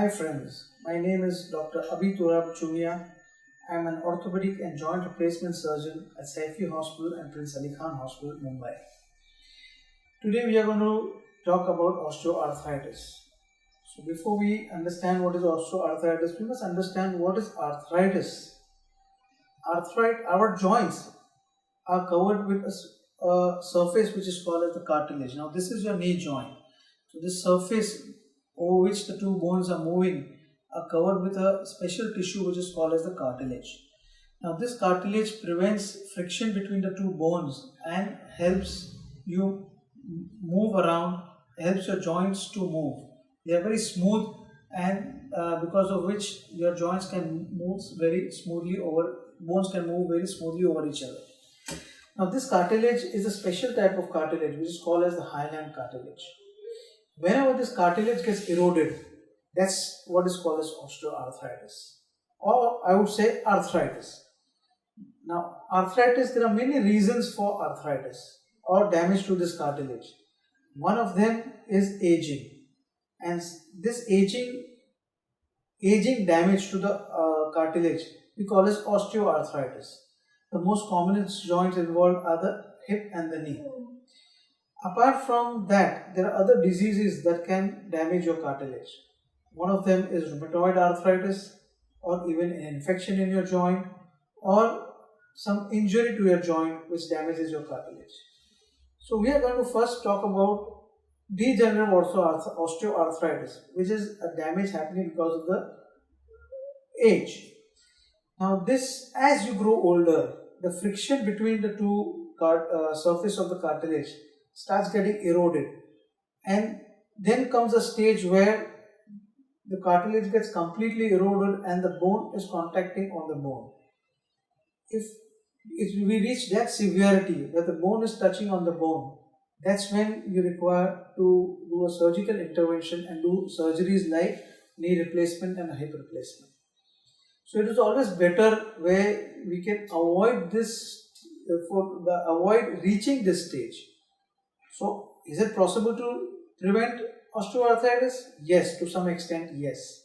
Hi friends, my name is Dr. Abi Turab Choonia. I am an orthopedic and joint replacement surgeon at Saifi Hospital and Prince Ali Khan Hospital, Mumbai. Today we are going to talk about osteoarthritis. So before we understand what is osteoarthritis, we must understand what is arthritis. Our joints are covered with a surface which is called as the cartilage. Now this is your knee joint. So this surface over which the two bones are moving are covered with a special tissue which is called as the cartilage. Now this cartilage prevents friction between the two bones and helps you move around, helps your joints to move. They are very smooth and because of which your joints can move very smoothly bones can move very smoothly over each other. Now this cartilage is a special type of cartilage which is called as the hyaline cartilage. Whenever this cartilage gets eroded, that's what is called as osteoarthritis, or I would say arthritis. Now arthritis, there are many reasons for arthritis or damage to this cartilage. One of them is aging, and this aging damage to the cartilage we call as osteoarthritis. The most common joints involved are the hip and the knee. Apart from that, there are other diseases that can damage your cartilage. One of them is rheumatoid arthritis, or even an infection in your joint, or some injury to your joint which damages your cartilage. So we are going to first talk about degenerative osteoarthritis, which is a damage happening because of the age. Now this, as you grow older, the friction between the two surface of the cartilage starts getting eroded, and then comes a stage where the cartilage gets completely eroded and the bone is contacting on the bone. If we reach that severity where the bone is touching on the bone, that's when you require to do a surgical intervention and do surgeries like knee replacement and hip replacement. So it is always better where we can avoid avoid reaching this stage. So, is it possible to prevent osteoarthritis? Yes, to some extent, yes.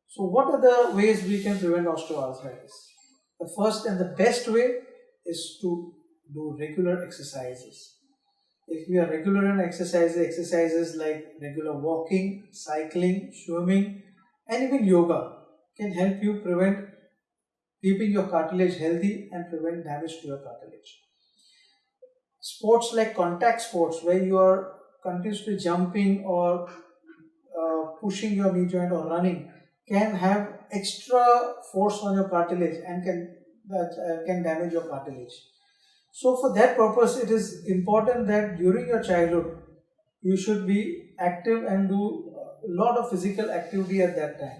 So, what are the ways we can prevent osteoarthritis? The first and the best way is to do regular exercises. If we are regular in exercises like regular walking, cycling, swimming, and even yoga can help you prevent keeping your cartilage healthy and prevent damage to your cartilage. Sports like contact sports, where you are continuously jumping or pushing your knee joint or running, can have extra force on your cartilage and can damage your cartilage. So for that purpose, it is important that during your childhood, you should be active and do a lot of physical activity at that time.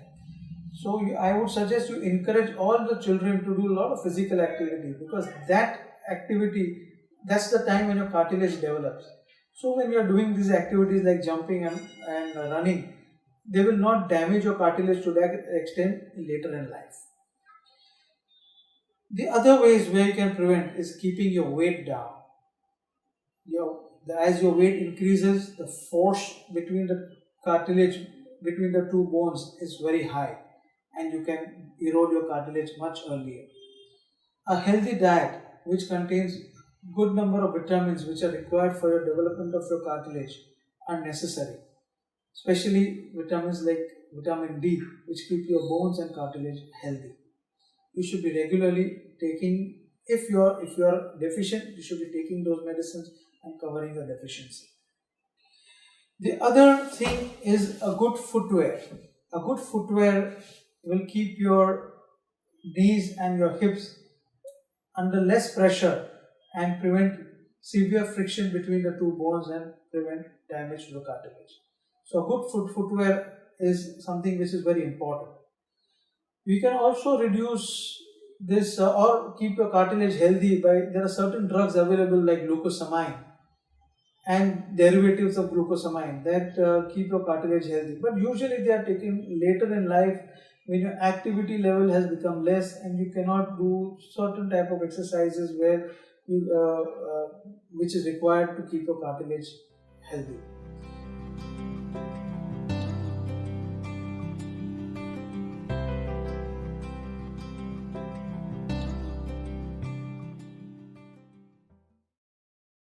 So I would suggest you encourage all the children to do a lot of physical activity, because that activity, that's the time when your cartilage develops. So when you are doing these activities like jumping and running, they will not damage your cartilage to that extent later in life. The other ways where you can prevent is keeping your weight down. As your weight increases, the force between the cartilage, between the two bones is very high, and you can erode your cartilage much earlier. A healthy diet which contains good number of vitamins which are required for your development of your cartilage are necessary, especially vitamins like vitamin D, which keep your bones and cartilage healthy. You should be regularly taking, if you are deficient, you should be taking those medicines and covering the deficiency. The other thing is a good footwear. A good footwear will keep your knees and your hips under less pressure and prevent severe friction between the two bones and prevent damage to the cartilage. So good footwear is something which is very important. We can also reduce this or keep your cartilage healthy there are certain drugs available like glucosamine and derivatives of glucosamine that keep your cartilage healthy. But usually they are taken later in life when your activity level has become less and you cannot do certain type of exercises which is required to keep your cartilage healthy.